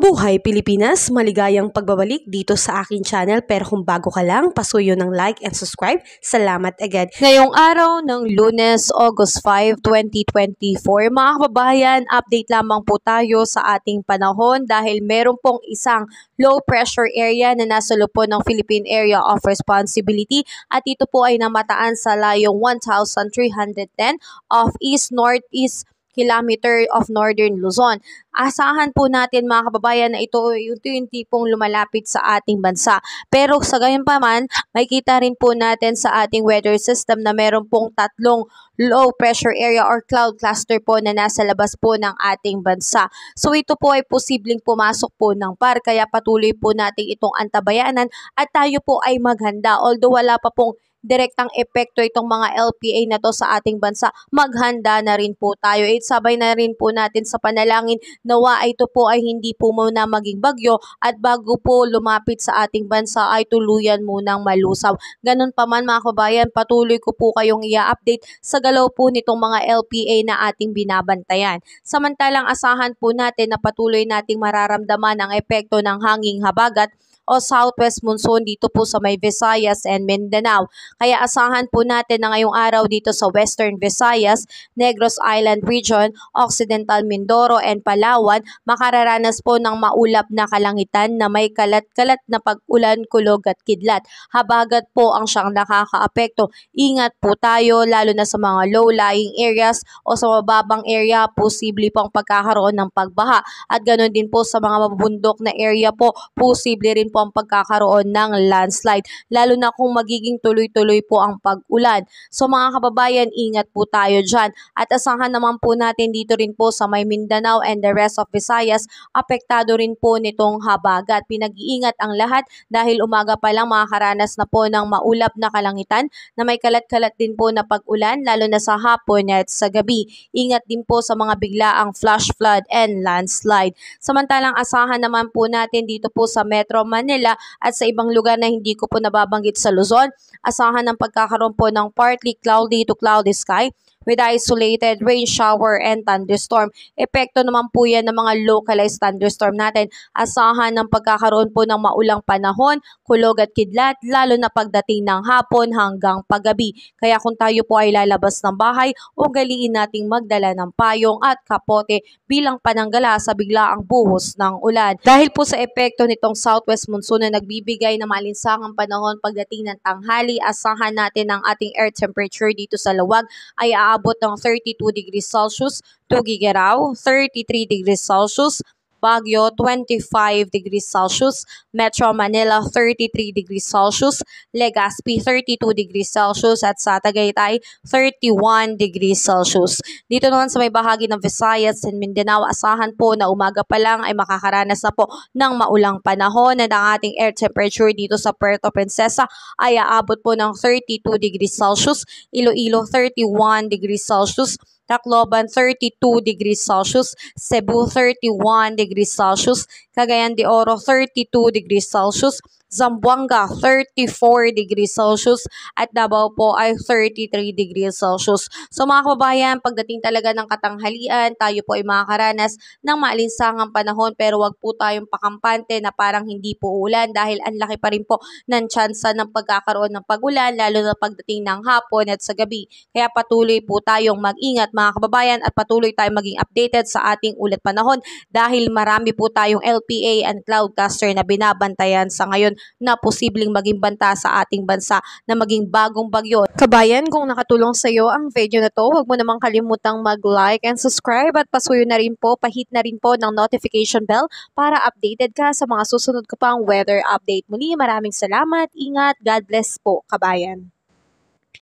Mabuhay Pilipinas! Maligayang pagbabalik dito sa aking channel, pero kung bago ka lang, pasuyo ng like and subscribe. Salamat agad. Ngayong araw ng Lunes, August 5, 2024, mga kababayan, update lamang po tayo sa ating panahon dahil meron pong isang low pressure area na nasa loob ng Philippine Area of Responsibility at ito po ay namataan sa layong 1,310 of east-northeast kilometer of northern Luzon. Asahan po natin mga kababayan na ito yung tipong lumalapit sa ating bansa. Pero sa gayon pa man, makikita rin po natin sa ating weather system na meron pong tatlong low pressure area or cloud cluster po na nasa labas po ng ating bansa. So ito po ay posibleng pumasok po ng par, kaya patuloy po natin itong antabayanan at tayo po ay maghanda. Although wala pa pong direktang epekto itong mga LPA na to sa ating bansa, maghanda na rin po tayo. Sabay na rin po natin sa panalangin nawa ito po ay hindi po muna maging bagyo at bago po lumapit sa ating bansa ay tuluyan munang malusaw. Ganun pa man mga kabayan, patuloy ko po kayong i-update sa galaw po nitong mga LPA na ating binabantayan. Samantalang asahan po natin na patuloy nating mararamdaman ang epekto ng hanging habagat o southwest monsoon dito po sa may Visayas and Mindanao. Kaya asahan po natin na ngayong araw dito sa Western Visayas, Negros Island Region, Occidental Mindoro and Palawan, makararanas po ng maulap na kalangitan na may kalat-kalat na pag-ulan, kulog at kidlat. Habagat po ang siyang nakakaapekto. Ingat po tayo lalo na sa mga low-lying areas o sa mababang area, posible pong pagkakaroon ng pagbaha. At ganoon din po sa mga mabundok na area po, posible rin po ang pagkakaroon ng landslide, lalo na kung magiging tuloy-tuloy po ang pag-ulan. So mga kababayan, ingat po tayo dyan. At asahan naman po natin dito rin po sa may Mindanao and the rest of Visayas, apektado rin po nitong habagat. Pinag-iingat ang lahat dahil umaga pa lang makakaranas na po ng maulap na kalangitan na may kalat-kalat din po na pag-ulan, lalo na sa hapon at sa gabi. Ingat din po sa mga biglaang flash flood and landslide. Samantalang asahan naman po natin dito po sa Metro Manila at sa ibang lugar na hindi ko po nababanggit sa Luzon, asahan ng pagkakaroon po ng partly cloudy to cloudy sky with isolated rain shower and thunderstorm. Epekto naman po yan ng mga localized thunderstorm natin. Asahan ng pagkakaroon po ng maulang panahon, kulog at kidlat, lalo na pagdating ng hapon hanggang paggabi. Kaya kung tayo po ay lalabas ng bahay, ugaliin nating magdala ng payong at kapote bilang pananggala sa biglaang buhos ng ulan. Dahil po sa epekto nitong southwest monsoon na nagbibigay ng malinsangang panahon pagdating ng tanghali, asahan natin ang ating air temperature dito sa Lawag ay aabot ng 32 degrees Celsius, Tuguegarao 33 degrees Celsius, Baguio 25 degrees Celsius, Metro Manila 33 degrees Celsius, Legazpi 32 degrees Celsius at sa Tagaytay 31 degrees Celsius. Dito naman sa may bahagi ng Visayas and Mindanao, asahan po na umaga pa lang ay makakaranas na po ng maulang panahon at ang ating air temperature dito sa Puerto Princesa ay aabot po ng 32 degrees Celsius, Iloilo 31 degrees Celsius, Tacloban 32 degrees Celsius, Cebu 31 degrees Celsius, Cagayan de Oro 32 degrees Celsius, Zamboanga 34 degrees Celsius at Davao po ay 33 degrees Celsius. So mga kababayan, pagdating talaga ng katanghalian, tayo po ay makakaranas ng maalinsangang panahon, pero wag po tayong pakampante na parang hindi po ulan dahil ang laki pa rin po ng tsansa ng pagkakaroon ng pag-ulan, lalo na pagdating ng hapon at sa gabi. Kaya patuloy po tayong mag-ingat mga kababayan at patuloy tayong maging updated sa ating ulat panahon dahil marami po tayong LPA and cloud cluster na binabantayan sa ngayon na posibleng maging banta sa ating bansa na maging bagong bagyo. Kabayan, kung nakatulong sa iyo ang video na to, huwag mo namang kalimutang mag-like and subscribe at pasuyo na rin po, pahit na rin po ng notification bell para updated ka sa mga susunod ko pang weather update. Muli, maraming salamat, ingat, God bless po, kabayan.